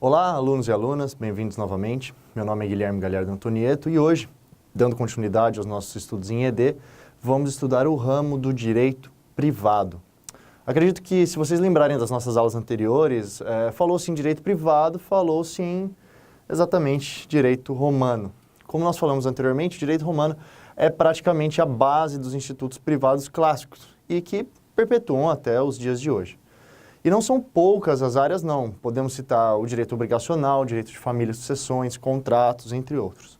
Olá, alunos e alunas, bem-vindos novamente. Meu nome é Guilherme Galhardo Antonieto e hoje, dando continuidade aos nossos estudos em ED, vamos estudar o ramo do direito privado. Acredito que, se vocês lembrarem das nossas aulas anteriores, falou-se em direito privado, falou-se em, exatamente, direito romano. Como nós falamos anteriormente, o direito romano é praticamente a base dos institutos privados clássicos e que perpetuam até os dias de hoje. E não são poucas as áreas, não. Podemos citar o direito obrigacional, o direito de família e sucessões, contratos, entre outros.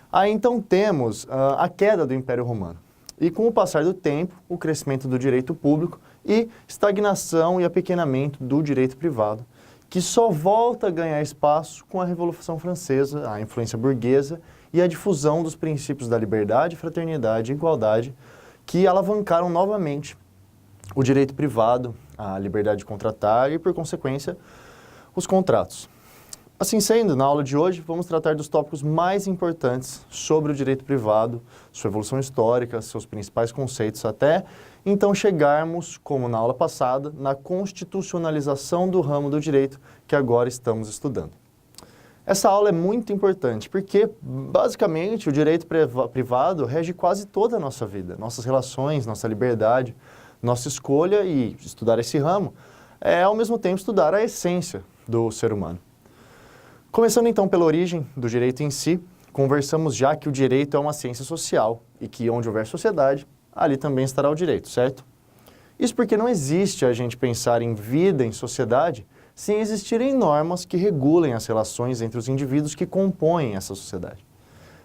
Aí então temos a queda do Império Romano. E com o passar do tempo, o crescimento do direito público e estagnação e apequenamento do direito privado, que só volta a ganhar espaço com a Revolução Francesa, a influência burguesa e a difusão dos princípios da liberdade, fraternidade e igualdade, que alavancaram novamente o direito privado, a liberdade de contratar e, por consequência, os contratos. Assim sendo, na aula de hoje, vamos tratar dos tópicos mais importantes sobre o direito privado, sua evolução histórica, seus principais conceitos, até então chegarmos, como na aula passada, na constitucionalização do ramo do direito que agora estamos estudando. Essa aula é muito importante porque, basicamente, o direito privado rege quase toda a nossa vida, nossas relações, nossa liberdade, nossa escolha, e estudar esse ramo é, ao mesmo tempo, estudar a essência do ser humano. Começando então pela origem do direito em si, conversamos já que o direito é uma ciência social e que onde houver sociedade, ali também estará o direito, certo? Isso porque não existe a gente pensar em vida em sociedade sem existirem normas que regulem as relações entre os indivíduos que compõem essa sociedade.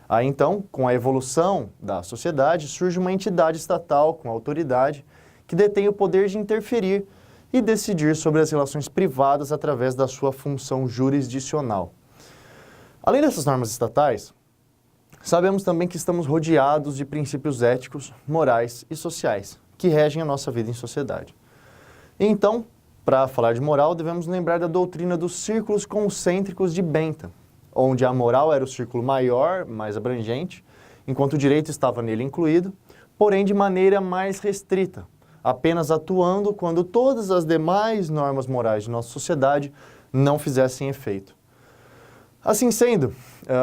Aí então, com a evolução da sociedade, surge uma entidade estatal com autoridade que detém o poder de interferir e decidir sobre as relações privadas através da sua função jurisdicional. Além dessas normas estatais, sabemos também que estamos rodeados de princípios éticos, morais e sociais, que regem a nossa vida em sociedade. Então, para falar de moral, devemos lembrar da doutrina dos círculos concêntricos de Bentham, onde a moral era o círculo maior, mais abrangente, enquanto o direito estava nele incluído, porém de maneira mais restrita, apenas atuando quando todas as demais normas morais de nossa sociedade não fizessem efeito. Assim sendo,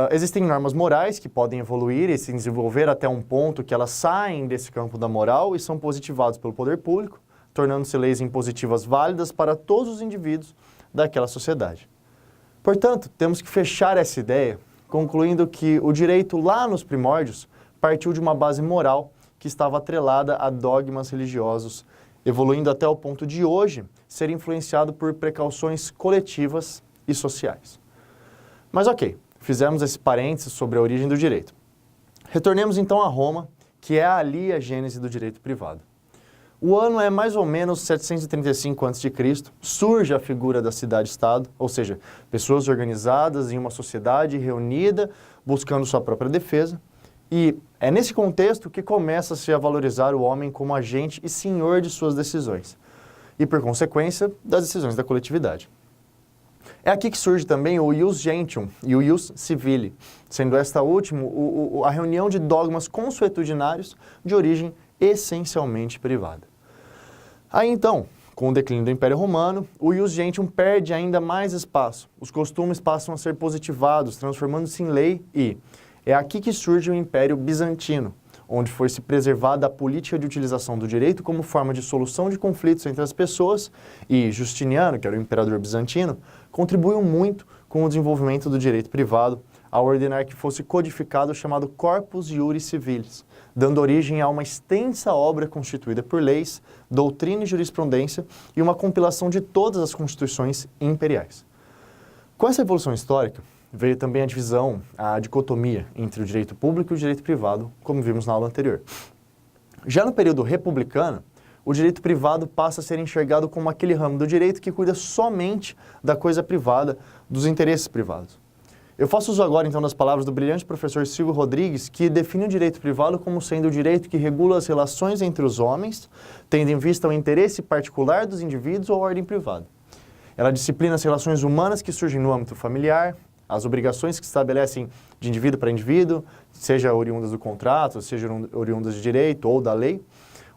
existem normas morais que podem evoluir e se desenvolver até um ponto que elas saem desse campo da moral e são positivadas pelo poder público, tornando-se leis impositivas válidas para todos os indivíduos daquela sociedade. Portanto, temos que fechar essa ideia, concluindo que o direito lá nos primórdios partiu de uma base moral que estava atrelada a dogmas religiosos, evoluindo até o ponto de hoje ser influenciado por precauções coletivas e sociais. Mas ok, fizemos esse parênteses sobre a origem do direito. Retornemos então a Roma, que é ali a gênese do direito privado. O ano é mais ou menos 735 a.C., surge a figura da cidade-estado, ou seja, pessoas organizadas em uma sociedade reunida buscando sua própria defesa, e é nesse contexto que começa-se a valorizar o homem como agente e senhor de suas decisões, e por consequência, das decisões da coletividade. É aqui que surge também o ius gentium e o ius civile, sendo esta última a reunião de dogmas consuetudinários de origem essencialmente privada. Aí então, com o declínio do Império Romano, o ius gentium perde ainda mais espaço, os costumes passam a ser positivados, transformando-se em lei e é aqui que surge o Império Bizantino, onde foi se preservada a política de utilização do direito como forma de solução de conflitos entre as pessoas e Justiniano, que era o imperador bizantino, contribuiu muito com o desenvolvimento do direito privado ao ordenar que fosse codificado o chamado Corpus Iuris Civilis, dando origem a uma extensa obra constituída por leis, doutrina e jurisprudência e uma compilação de todas as constituições imperiais. Com essa evolução histórica, veio também a divisão, a dicotomia entre o direito público e o direito privado, como vimos na aula anterior. Já no período republicano, o direito privado passa a ser enxergado como aquele ramo do direito que cuida somente da coisa privada, dos interesses privados. Eu faço uso agora, então, das palavras do brilhante professor Silvio Rodrigues, que define o direito privado como sendo o direito que regula as relações entre os homens, tendo em vista o interesse particular dos indivíduos ou a ordem privada. Ela disciplina as relações humanas que surgem no âmbito familiar, as obrigações que se estabelecem de indivíduo para indivíduo, seja oriundas do contrato, seja oriundas de direito ou da lei,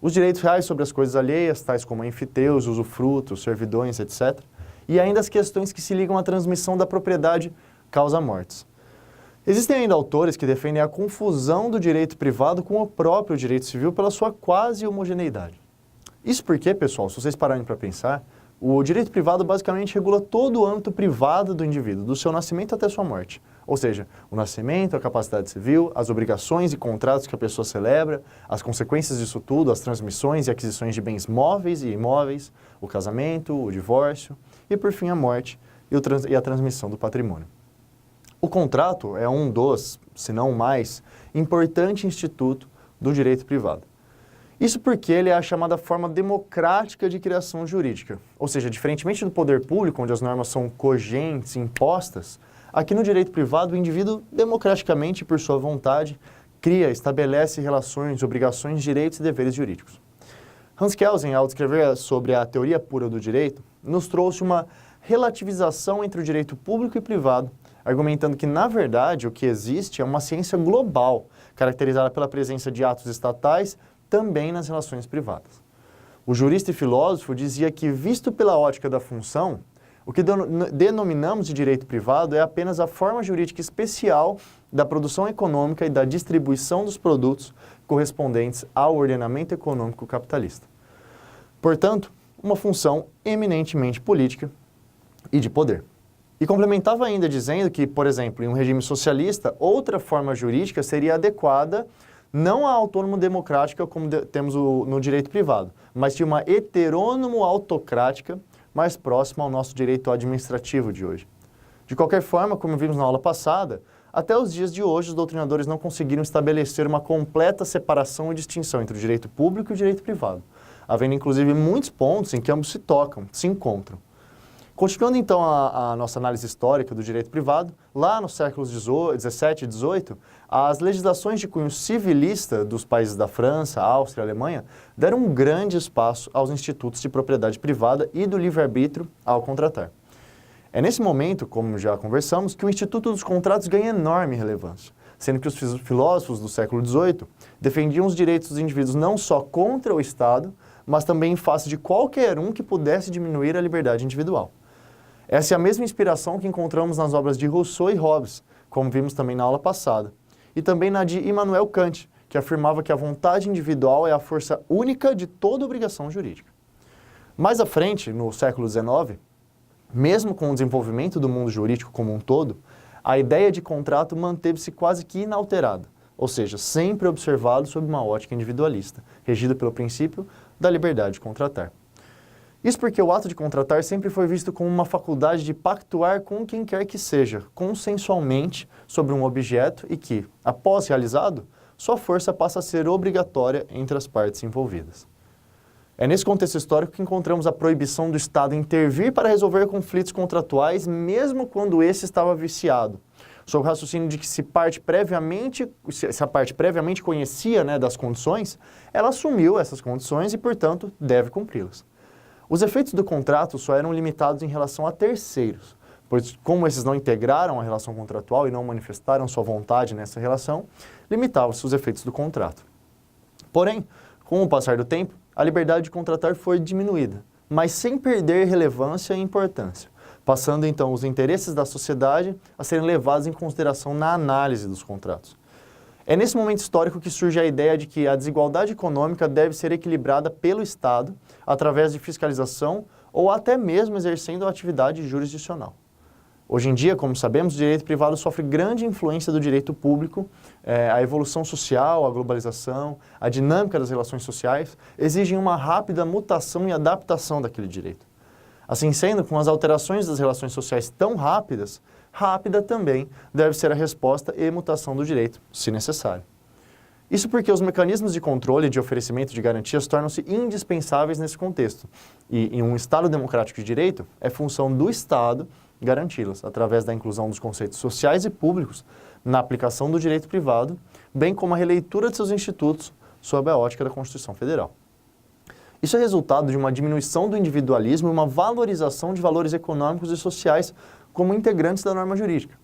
os direitos reais sobre as coisas alheias, tais como a enfiteus, usufrutos, servidões, etc., e ainda as questões que se ligam à transmissão da propriedade causa-mortes. Existem ainda autores que defendem a confusão do direito privado com o próprio direito civil pela sua quase homogeneidade. Isso porque, pessoal, se vocês pararem para pensar, o direito privado basicamente regula todo o âmbito privado do indivíduo, do seu nascimento até sua morte. Ou seja, o nascimento, a capacidade civil, as obrigações e contratos que a pessoa celebra, as consequências disso tudo, as transmissões e aquisições de bens móveis e imóveis, o casamento, o divórcio e, por fim, a morte e a transmissão do patrimônio. O contrato é um dos, se não o mais, importante instituto do direito privado. Isso porque ele é a chamada forma democrática de criação jurídica. Ou seja, diferentemente do poder público, onde as normas são cogentes, impostas, aqui no direito privado o indivíduo, democraticamente, por sua vontade, cria, estabelece relações, obrigações, direitos e deveres jurídicos. Hans Kelsen, ao descrever sobre a teoria pura do direito, nos trouxe uma relativização entre o direito público e privado, argumentando que, na verdade, o que existe é uma ciência global, caracterizada pela presença de atos estatais também nas relações privadas. O jurista e filósofo dizia que, visto pela ótica da função, o que denominamos de direito privado é apenas a forma jurídica especial da produção econômica e da distribuição dos produtos correspondentes ao ordenamento econômico capitalista. Portanto, uma função eminentemente política e de poder. E complementava ainda dizendo que, por exemplo, em um regime socialista, outra forma jurídica seria adequada não à autônomo-democrática como temos no direito privado, mas de uma heterônomo-autocrática mais próxima ao nosso direito administrativo de hoje. De qualquer forma, como vimos na aula passada, até os dias de hoje os doutrinadores não conseguiram estabelecer uma completa separação e distinção entre o direito público e o direito privado, havendo inclusive muitos pontos em que ambos se tocam, se encontram. Continuando então a nossa análise histórica do direito privado, lá nos séculos XVII e XVIII, as legislações de cunho civilista dos países da França, Áustria e Alemanha deram um grande espaço aos institutos de propriedade privada e do livre-arbítrio ao contratar. É nesse momento, como já conversamos, que o Instituto dos Contratos ganha enorme relevância, sendo que os filósofos do século XVIII defendiam os direitos dos indivíduos não só contra o Estado, mas também em face de qualquer um que pudesse diminuir a liberdade individual. Essa é a mesma inspiração que encontramos nas obras de Rousseau e Hobbes, como vimos também na aula passada, e também na de Immanuel Kant, que afirmava que a vontade individual é a força única de toda obrigação jurídica. Mais à frente, no século XIX, mesmo com o desenvolvimento do mundo jurídico como um todo, a ideia de contrato manteve-se quase que inalterada, ou seja, sempre observado sob uma ótica individualista, regida pelo princípio da liberdade de contratar. Isso porque o ato de contratar sempre foi visto como uma faculdade de pactuar com quem quer que seja, consensualmente, sobre um objeto e que, após realizado, sua força passa a ser obrigatória entre as partes envolvidas. É nesse contexto histórico que encontramos a proibição do Estado intervir para resolver conflitos contratuais, mesmo quando esse estava viciado, sob o raciocínio de que se a parte previamente conhecia, das condições, ela assumiu essas condições e, portanto, deve cumpri-las. Os efeitos do contrato só eram limitados em relação a terceiros, pois como esses não integraram a relação contratual e não manifestaram sua vontade nessa relação, limitavam-se os efeitos do contrato. Porém, com o passar do tempo, a liberdade de contratar foi diminuída, mas sem perder relevância e importância, passando então os interesses da sociedade a serem levados em consideração na análise dos contratos. É nesse momento histórico que surge a ideia de que a desigualdade econômica deve ser equilibrada pelo Estado através de fiscalização ou até mesmo exercendo a atividade jurisdicional. Hoje em dia, como sabemos, o direito privado sofre grande influência do direito público, a evolução social, a globalização, a dinâmica das relações sociais exigem uma rápida mutação e adaptação daquele direito. Assim sendo, com as alterações das relações sociais tão rápidas, rápida também deve ser a resposta e mutação do direito, se necessário. Isso porque os mecanismos de controle e de oferecimento de garantias tornam-se indispensáveis nesse contexto. E em um Estado democrático de direito, é função do Estado garanti-las, através da inclusão dos conceitos sociais e públicos na aplicação do direito privado, bem como a releitura de seus institutos sob a ótica da Constituição Federal. Isso é resultado de uma diminuição do individualismo e uma valorização de valores econômicos e sociais como integrantes da norma jurídica.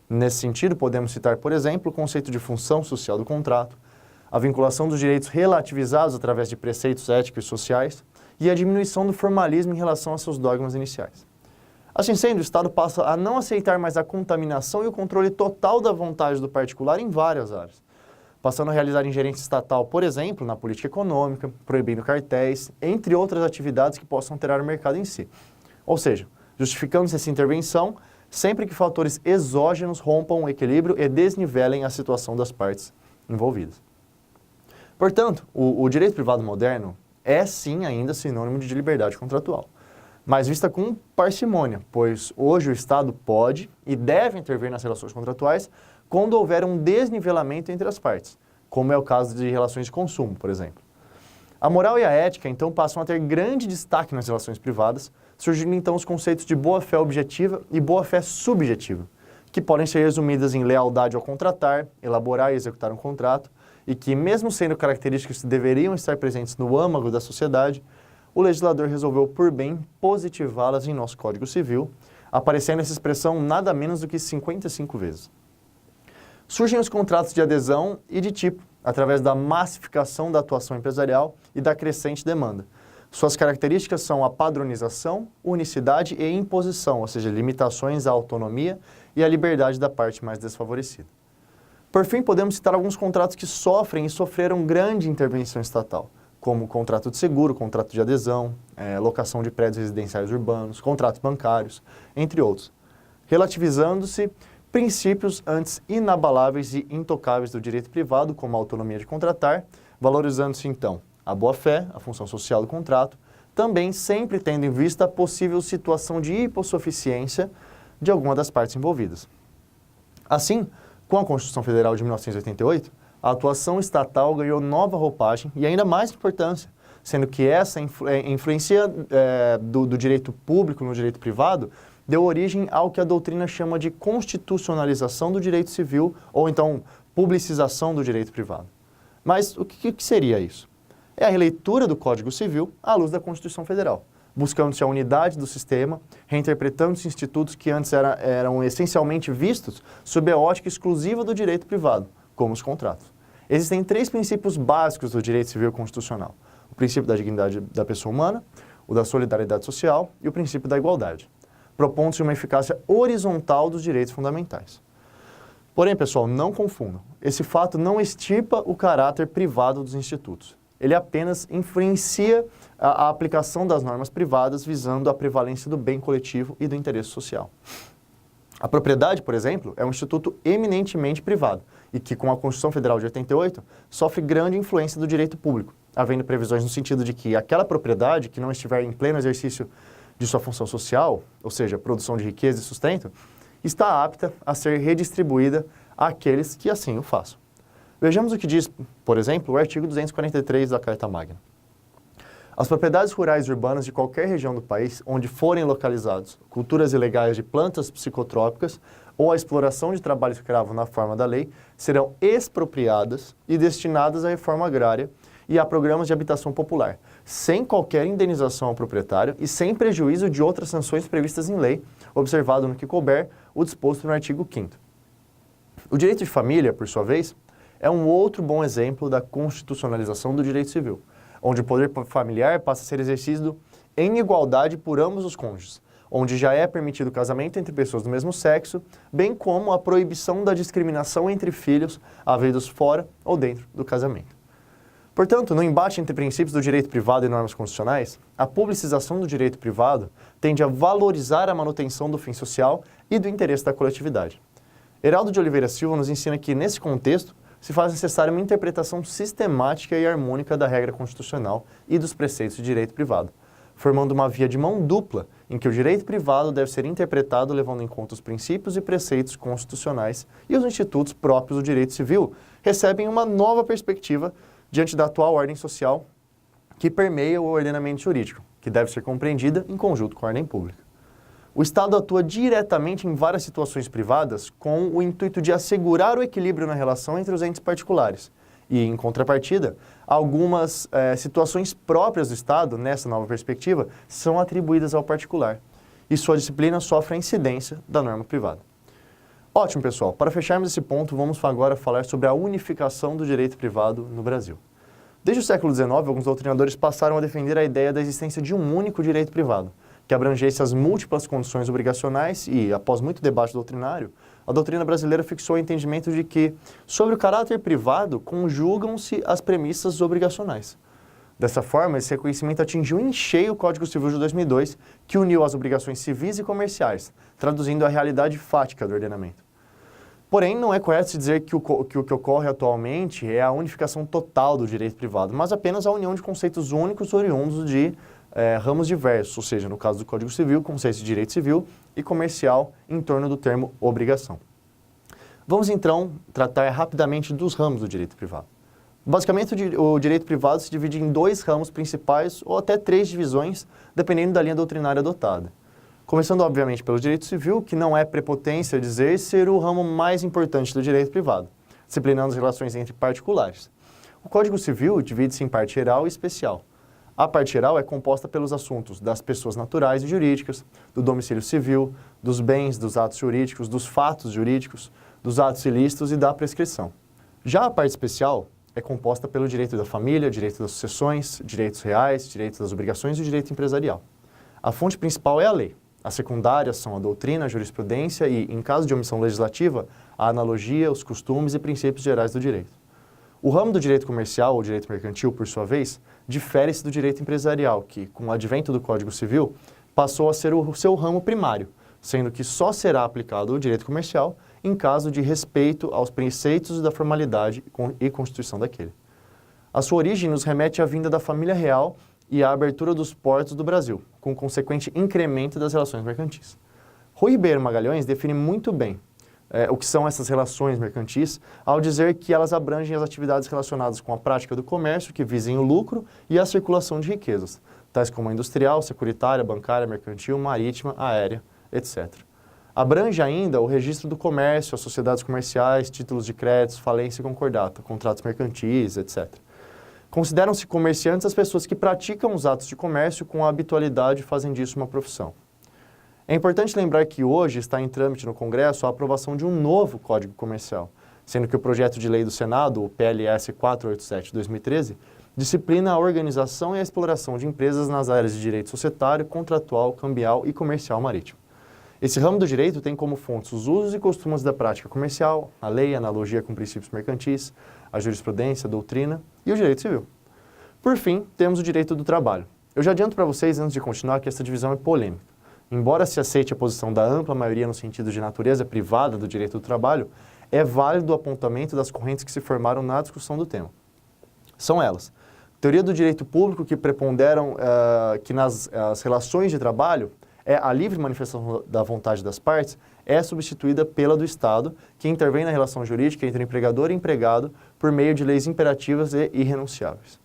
Nesse sentido, podemos citar, por exemplo, o conceito de função social do contrato, a vinculação dos direitos relativizados através de preceitos éticos e sociais e a diminuição do formalismo em relação a seus dogmas iniciais. Assim sendo, o Estado passa a não aceitar mais a contaminação e o controle total da vontade do particular em várias áreas, passando a realizar ingerência estatal, por exemplo, na política econômica, proibindo cartéis, entre outras atividades que possam alterar o mercado em si. Ou seja, justificando-se essa intervenção sempre que fatores exógenos rompam o equilíbrio e desnivelem a situação das partes envolvidas. Portanto, o direito privado moderno é sim ainda sinônimo de liberdade contratual, mas vista com parcimônia, pois hoje o Estado pode e deve intervir nas relações contratuais quando houver um desnivelamento entre as partes, como é o caso de relações de consumo, por exemplo. A moral e a ética, então, passam a ter grande destaque nas relações privadas, surgindo então os conceitos de boa-fé objetiva e boa-fé subjetiva, que podem ser resumidas em lealdade ao contratar, elaborar e executar um contrato, e que, mesmo sendo características que deveriam estar presentes no âmago da sociedade, o legislador resolveu por bem positivá-las em nosso Código Civil, aparecendo essa expressão nada menos do que 55 vezes. Surgem os contratos de adesão e de tipo, através da massificação da atuação empresarial e da crescente demanda. Suas características são a padronização, unicidade e imposição, ou seja, limitações à autonomia e à liberdade da parte mais desfavorecida. Por fim, podemos citar alguns contratos que sofrem e sofreram grande intervenção estatal, como contrato de seguro, contrato de adesão, locação de prédios residenciais urbanos, contratos bancários, entre outros, relativizando-se princípios antes inabaláveis e intocáveis do direito privado, como a autonomia de contratar, valorizando-se então a boa-fé, a função social do contrato, também sempre tendo em vista a possível situação de hipossuficiência de alguma das partes envolvidas. Assim, com a Constituição Federal de 1988, a atuação estatal ganhou nova roupagem e ainda mais importância, sendo que essa influência do direito público no direito privado deu origem ao que a doutrina chama de constitucionalização do direito civil, ou então publicização do direito privado. Mas o que seria isso? É a releitura do Código Civil à luz da Constituição Federal, buscando-se a unidade do sistema, reinterpretando-se institutos que antes eram essencialmente vistos sob a ótica exclusiva do direito privado, como os contratos. Existem 3 princípios básicos do direito civil constitucional: o princípio da dignidade da pessoa humana, o da solidariedade social e o princípio da igualdade, propondo-se uma eficácia horizontal dos direitos fundamentais. Porém, pessoal, não confundam. Esse fato não extirpa o caráter privado dos institutos. Ele apenas influencia a aplicação das normas privadas visando a prevalência do bem coletivo e do interesse social. A propriedade, por exemplo, é um instituto eminentemente privado e que, com a Constituição Federal de 88, sofre grande influência do direito público, havendo previsões no sentido de que aquela propriedade que não estiver em pleno exercício de sua função social, ou seja, produção de riqueza e sustento, está apta a ser redistribuída àqueles que assim o façam. Vejamos o que diz, por exemplo, o artigo 243 da Carta Magna. As propriedades rurais e urbanas de qualquer região do país onde forem localizados culturas ilegais de plantas psicotrópicas ou a exploração de trabalho escravo na forma da lei serão expropriadas e destinadas à reforma agrária e a programas de habitação popular, sem qualquer indenização ao proprietário e sem prejuízo de outras sanções previstas em lei, observado no que couber o disposto no artigo 5º. O direito de família, por sua vez, é um outro bom exemplo da constitucionalização do direito civil, onde o poder familiar passa a ser exercido em igualdade por ambos os cônjuges, onde já é permitido o casamento entre pessoas do mesmo sexo, bem como a proibição da discriminação entre filhos havidos fora ou dentro do casamento. Portanto, no embate entre princípios do direito privado e normas constitucionais, a publicização do direito privado tende a valorizar a manutenção do fim social e do interesse da coletividade. Heraldo de Oliveira Silva nos ensina que, nesse contexto, se faz necessária uma interpretação sistemática e harmônica da regra constitucional e dos preceitos de direito privado, formando uma via de mão dupla em que o direito privado deve ser interpretado levando em conta os princípios e preceitos constitucionais e os institutos próprios do direito civil recebem uma nova perspectiva diante da atual ordem social que permeia o ordenamento jurídico, que deve ser compreendida em conjunto com a ordem pública. O Estado atua diretamente em várias situações privadas com o intuito de assegurar o equilíbrio na relação entre os entes particulares. E, em contrapartida, algumas situações próprias do Estado, nessa nova perspectiva, são atribuídas ao particular. E sua disciplina sofre a incidência da norma privada. Ótimo, pessoal. Para fecharmos esse ponto, vamos agora falar sobre a unificação do direito privado no Brasil. Desde o século XIX, alguns doutrinadores passaram a defender a ideia da existência de um único direito privado, que abrangesse as múltiplas condições obrigacionais e, após muito debate doutrinário, a doutrina brasileira fixou o entendimento de que, sobre o caráter privado, conjugam-se as premissas obrigacionais. Dessa forma, esse reconhecimento atingiu em cheio o Código Civil de 2002, que uniu as obrigações civis e comerciais, traduzindo a realidade fática do ordenamento. Porém, não é correto se dizer que o que ocorre atualmente é a unificação total do direito privado, mas apenas a união de conceitos únicos oriundos de ramos diversos, ou seja, no caso do Código Civil, conceitos de direito civil e comercial em torno do termo obrigação. Vamos então tratar rapidamente dos ramos do direito privado. Basicamente, o direito privado se divide em 2 ramos principais ou até 3 divisões, dependendo da linha doutrinária adotada. Começando, obviamente, pelo direito civil, que não é prepotência dizer ser o ramo mais importante do direito privado, disciplinando as relações entre particulares. O Código Civil divide-se em parte geral e especial. A parte geral é composta pelos assuntos das pessoas naturais e jurídicas, do domicílio civil, dos bens, dos atos jurídicos, dos fatos jurídicos, dos atos ilícitos e da prescrição. Já a parte especial é composta pelo direito da família, direito das sucessões, direitos reais, direito das obrigações e o direito empresarial. A fonte principal é a lei. As secundárias são a doutrina, a jurisprudência e, em caso de omissão legislativa, a analogia, os costumes e princípios gerais do direito. O ramo do direito comercial ou direito mercantil, por sua vez, difere-se do direito empresarial, que, com o advento do Código Civil, passou a ser o seu ramo primário, sendo que só será aplicado o direito comercial em caso de respeito aos preceitos da formalidade e constituição daquele. A sua origem nos remete à vinda da família real e à abertura dos portos do Brasil, com o consequente incremento das relações mercantis. Rui Ribeiro Magalhães define muito bem o que são essas relações mercantis, ao dizer que elas abrangem as atividades relacionadas com a prática do comércio, que visem o lucro e a circulação de riquezas, tais como a industrial, securitária, bancária, mercantil, marítima, aérea, etc. Abrange ainda o registro do comércio, as sociedades comerciais, títulos de créditos, falência e concordata, contratos mercantis, etc. Consideram-se comerciantes as pessoas que praticam os atos de comércio com a habitualidade e fazem disso uma profissão. É importante lembrar que hoje está em trâmite no Congresso a aprovação de um novo Código Comercial, sendo que o projeto de lei do Senado, o PLS 487/2013, disciplina a organização e a exploração de empresas nas áreas de direito societário, contratual, cambial e comercial marítimo. Esse ramo do direito tem como fontes os usos e costumes da prática comercial, a lei, a analogia com princípios mercantis, a jurisprudência, a doutrina e o direito civil. Por fim, temos o direito do trabalho. Eu já adianto para vocês, antes de continuar, que essa divisão é polêmica. Embora se aceite a posição da ampla maioria no sentido de natureza privada do direito do trabalho, é válido o apontamento das correntes que se formaram na discussão do tema. São elas: teoria do direito público, que preponderam que nas relações de trabalho a livre manifestação da vontade das partes é substituída pela do Estado, que intervém na relação jurídica entre empregador e empregado por meio de leis imperativas e irrenunciáveis.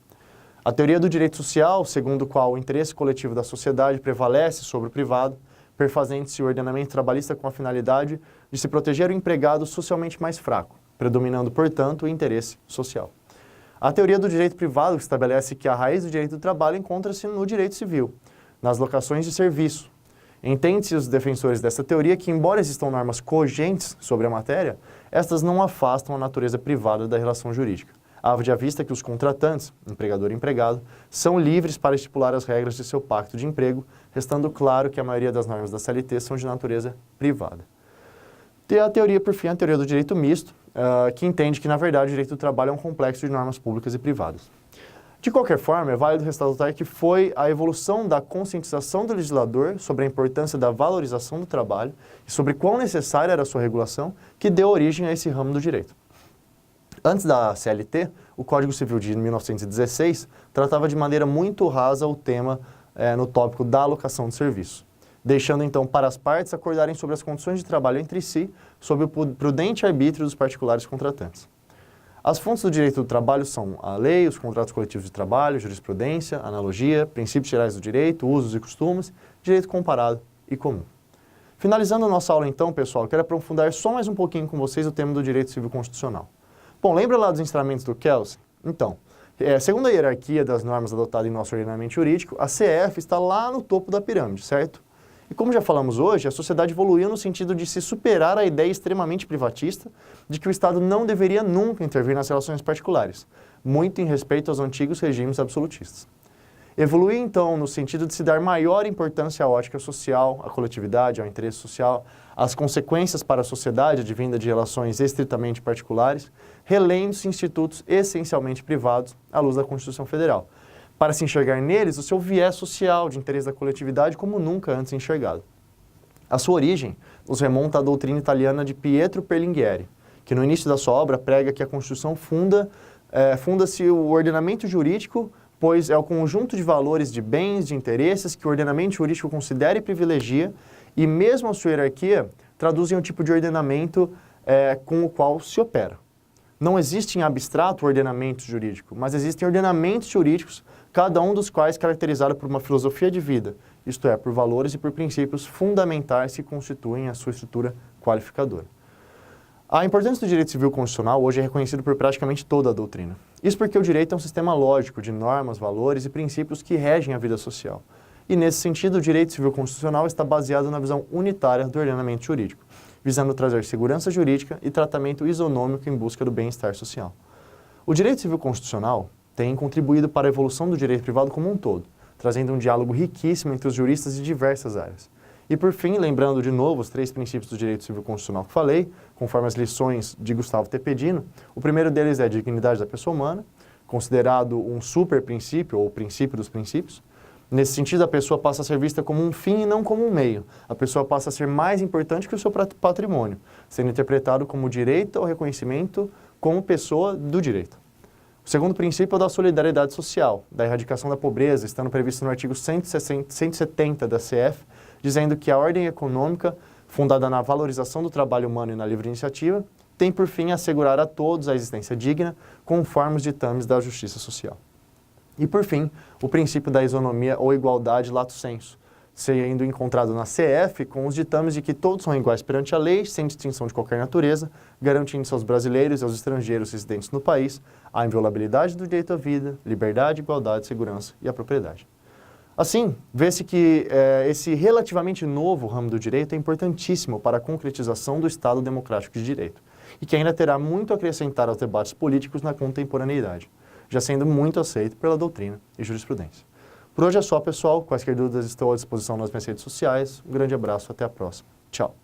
A teoria do direito social, segundo o qual o interesse coletivo da sociedade prevalece sobre o privado, perfazendo-se o ordenamento trabalhista com a finalidade de se proteger o empregado socialmente mais fraco, predominando, portanto, o interesse social. A teoria do direito privado, que estabelece que a raiz do direito do trabalho encontra-se no direito civil, nas locações de serviço. Entende-se os defensores dessa teoria que, embora existam normas cogentes sobre a matéria, estas não afastam a natureza privada da relação jurídica. Haja vista que os contratantes, empregador e empregado, são livres para estipular as regras de seu pacto de emprego, restando claro que a maioria das normas da CLT são de natureza privada. Tem a teoria, por fim, a teoria do direito misto, que entende que, na verdade, o direito do trabalho é um complexo de normas públicas e privadas. De qualquer forma, é válido ressaltar que foi a evolução da conscientização do legislador sobre a importância da valorização do trabalho e sobre quão necessária era a sua regulação que deu origem a esse ramo do direito. Antes da CLT, o Código Civil de 1916 tratava de maneira muito rasa o tema no tópico da alocação de serviço, deixando então para as partes acordarem sobre as condições de trabalho entre si, sob o prudente arbítrio dos particulares contratantes. As fontes do direito do trabalho são a lei, os contratos coletivos de trabalho, jurisprudência, analogia, princípios gerais do direito, usos e costumes, direito comparado e comum. Finalizando a nossa aula então, pessoal, eu quero aprofundar só mais um pouquinho com vocês o tema do direito civil constitucional. Bom, lembra lá dos ensinamentos do Kelsey? Então, segundo a hierarquia das normas adotadas em nosso ordenamento jurídico, a CF está lá no topo da pirâmide, certo? E como já falamos hoje, a sociedade evoluiu no sentido de se superar a ideia extremamente privatista de que o Estado não deveria nunca intervir nas relações particulares, muito em respeito aos antigos regimes absolutistas. Evoluir, então, no sentido de se dar maior importância à ótica social, à coletividade, ao interesse social, às consequências para a sociedade advinda de relações estritamente particulares, relendo-se institutos essencialmente privados à luz da Constituição Federal, para se enxergar neles o seu viés social de interesse da coletividade como nunca antes enxergado. A sua origem nos remonta à doutrina italiana de Pietro Perlinghieri, que no início da sua obra prega que a Constituição funda-se o ordenamento jurídico, pois é o conjunto de valores, de bens, de interesses que o ordenamento jurídico considera e privilegia, e mesmo a sua hierarquia traduzem o tipo de ordenamento com o qual se opera. Não existe em abstrato ordenamento jurídico, mas existem ordenamentos jurídicos, cada um dos quais caracterizado por uma filosofia de vida, isto é, por valores e por princípios fundamentais que constituem a sua estrutura qualificadora. A importância do direito civil constitucional hoje é reconhecida por praticamente toda a doutrina. Isso porque o direito é um sistema lógico de normas, valores e princípios que regem a vida social. E nesse sentido, o direito civil constitucional está baseado na visão unitária do ordenamento jurídico, visando trazer segurança jurídica e tratamento isonômico em busca do bem-estar social. O direito civil constitucional tem contribuído para a evolução do direito privado como um todo, trazendo um diálogo riquíssimo entre os juristas de diversas áreas. E por fim, lembrando de novo os 3 princípios do direito civil constitucional que falei, conforme as lições de Gustavo Tepedino, o primeiro deles é a dignidade da pessoa humana, considerado um super princípio ou princípio dos princípios. Nesse sentido, a pessoa passa a ser vista como um fim e não como um meio. A pessoa passa a ser mais importante que o seu patrimônio, sendo interpretado como direito ao reconhecimento como pessoa do direito. O segundo princípio é o da solidariedade social, da erradicação da pobreza, estando previsto no artigo 170 da CF, dizendo que a ordem econômica, fundada na valorização do trabalho humano e na livre iniciativa, tem por fim assegurar a todos a existência digna, conforme os ditames da justiça social. E por fim, o princípio da isonomia ou igualdade lato sensu, sendo encontrado na CF com os ditames de que todos são iguais perante a lei, sem distinção de qualquer natureza, garantindo-se aos brasileiros e aos estrangeiros residentes no país a inviolabilidade do direito à vida, liberdade, igualdade, segurança e a propriedade. Assim, vê-se que esse relativamente novo ramo do direito é importantíssimo para a concretização do Estado democrático de direito e que ainda terá muito a acrescentar aos debates políticos na contemporaneidade, já sendo muito aceito pela doutrina e jurisprudência. Por hoje é só, pessoal. Quaisquer dúvidas estou à disposição nas minhas redes sociais. Um grande abraço, até a próxima. Tchau.